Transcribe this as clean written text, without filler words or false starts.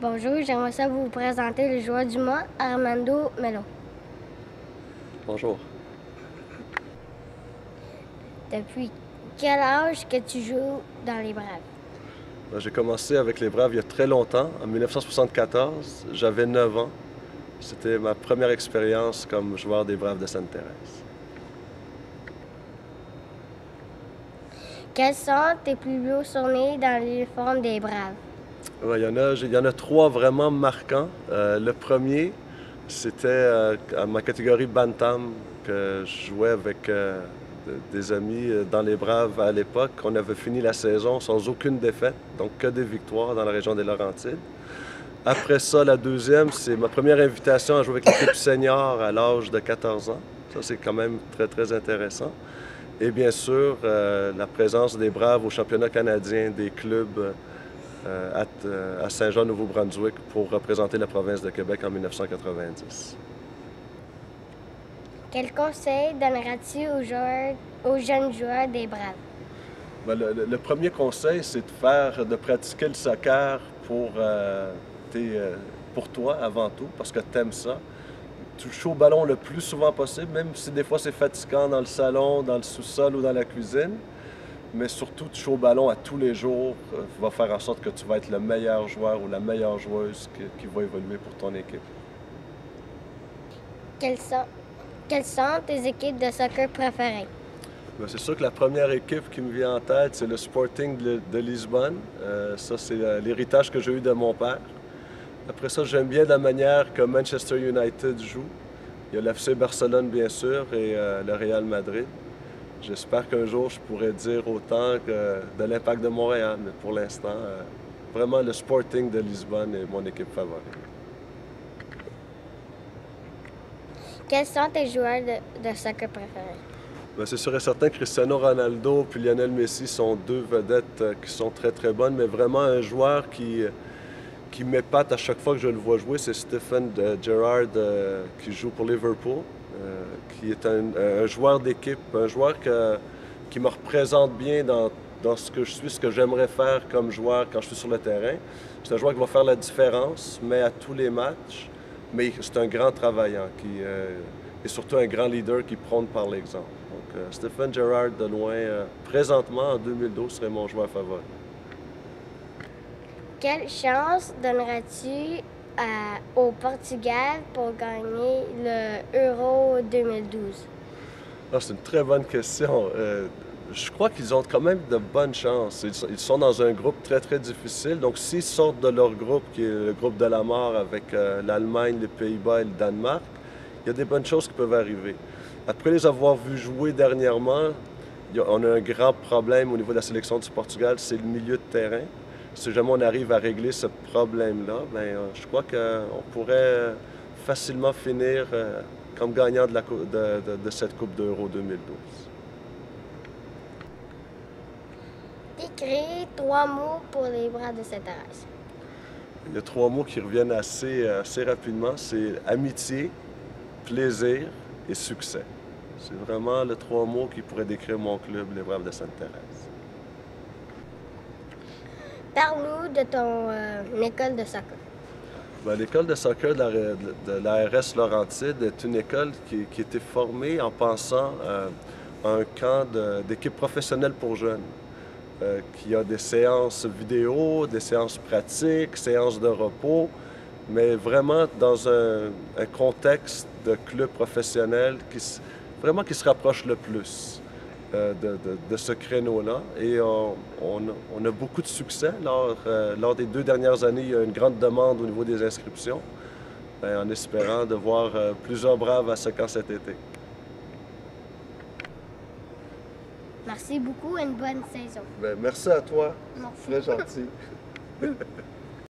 Bonjour, j'aimerais ça vous présenter le joueur du mois, Armando Melo. Bonjour. Depuis quel âge que tu joues dans les Braves? J'ai commencé avec les Braves il y a très longtemps, en 1974. J'avais 9 ans. C'était ma première expérience comme joueur des Braves de Sainte-Thérèse. Quels sont tes plus beaux souvenirs dans l'uniforme des Braves? Il y en a trois vraiment marquants. Le premier, c'était à ma catégorie Bantam, que je jouais avec des amis dans les Braves à l'époque. On avait fini la saison sans aucune défaite, donc que des victoires dans la région des Laurentides. Après ça, la deuxième, c'est ma première invitation à jouer avec l'équipe senior à l'âge de 14 ans. Ça, c'est quand même très, très intéressant. Et bien sûr, la présence des Braves au championnat canadien des clubs à Saint-Jean, Nouveau-Brunswick, pour représenter la province de Québec en 1990. Quel conseil donneras-tu aux jeunes joueurs des Braves? Ben, le premier conseil, c'est de pratiquer le soccer pour toi avant tout, parce que tu aimes ça. Toucher au ballon le plus souvent possible, même si des fois c'est fatigant dans le salon, dans le sous-sol ou dans la cuisine. Mais surtout, toucher au ballon à tous les jours va faire en sorte que tu vas être le meilleur joueur ou la meilleure joueuse qui va évoluer pour ton équipe. Quelles sont tes équipes de soccer préférées? Bien, c'est sûr que la première équipe qui me vient en tête, c'est le Sporting de Lisbonne. Ça, c'est l'héritage que j'ai eu de mon père. Après ça, j'aime bien la manière que Manchester United joue. Il y a l'FC Barcelone, bien sûr, et le Real Madrid. J'espère qu'un jour, je pourrai dire autant que de l'Impact de Montréal, mais pour l'instant, vraiment le Sporting de Lisbonne est mon équipe favorite. Quels sont tes joueurs de soccer préférés? Bien, c'est sûr et certain que Cristiano Ronaldo et Lionel Messi sont deux vedettes qui sont très, très bonnes, mais vraiment un joueur qui m'épate à chaque fois que je le vois jouer, c'est Stephen Gerrard qui joue pour Liverpool, qui est un joueur d'équipe, un joueur qui me représente bien dans ce que je suis, ce que j'aimerais faire comme joueur quand je suis sur le terrain. C'est un joueur qui va faire la différence, mais à tous les matchs, mais c'est un grand travaillant et surtout un grand leader qui prône par l'exemple. Donc, Stephen Gerrard, de loin, présentement, en 2012, serait mon joueur favori. Quelle chance donneras-tu au Portugal pour gagner le Euro 2012? Ah, c'est une très bonne question. Je crois qu'ils ont quand même de bonnes chances. Ils sont dans un groupe très, très difficile. Donc, s'ils sortent de leur groupe, qui est le groupe de la mort avec l'Allemagne, les Pays-Bas et le Danemark, il y a des bonnes choses qui peuvent arriver. Après les avoir vus jouer dernièrement, on a un grand problème au niveau de la sélection du Portugal, c'est le milieu de terrain. Si jamais on arrive à régler ce problème-là, bien, je crois qu'on pourrait facilement finir comme gagnant de cette Coupe d'Euro 2012. Écris 3 mots pour les Braves de Sainte-Thérèse. Il y a 3 mots qui reviennent assez rapidement. C'est amitié, plaisir et succès. C'est vraiment les 3 mots qui pourraient décrire mon club, les Braves de Sainte-Thérèse. Parle-nous de ton école de soccer. Bien, l'école de soccer de l'ARS Laurentide est une école qui a été formée en pensant à un camp d'équipe professionnelle pour jeunes, qui a des séances vidéo, des séances pratiques, séances de repos, mais vraiment dans un contexte de club professionnel qui se rapproche le plus de ce créneau-là. Et on a beaucoup de succès. Lors des 2 dernières années, il y a une grande demande au niveau des inscriptions, en espérant de voir plusieurs Braves à ce camp cet été. Merci beaucoup et une bonne saison. Bien, merci à toi. Merci. Très gentil.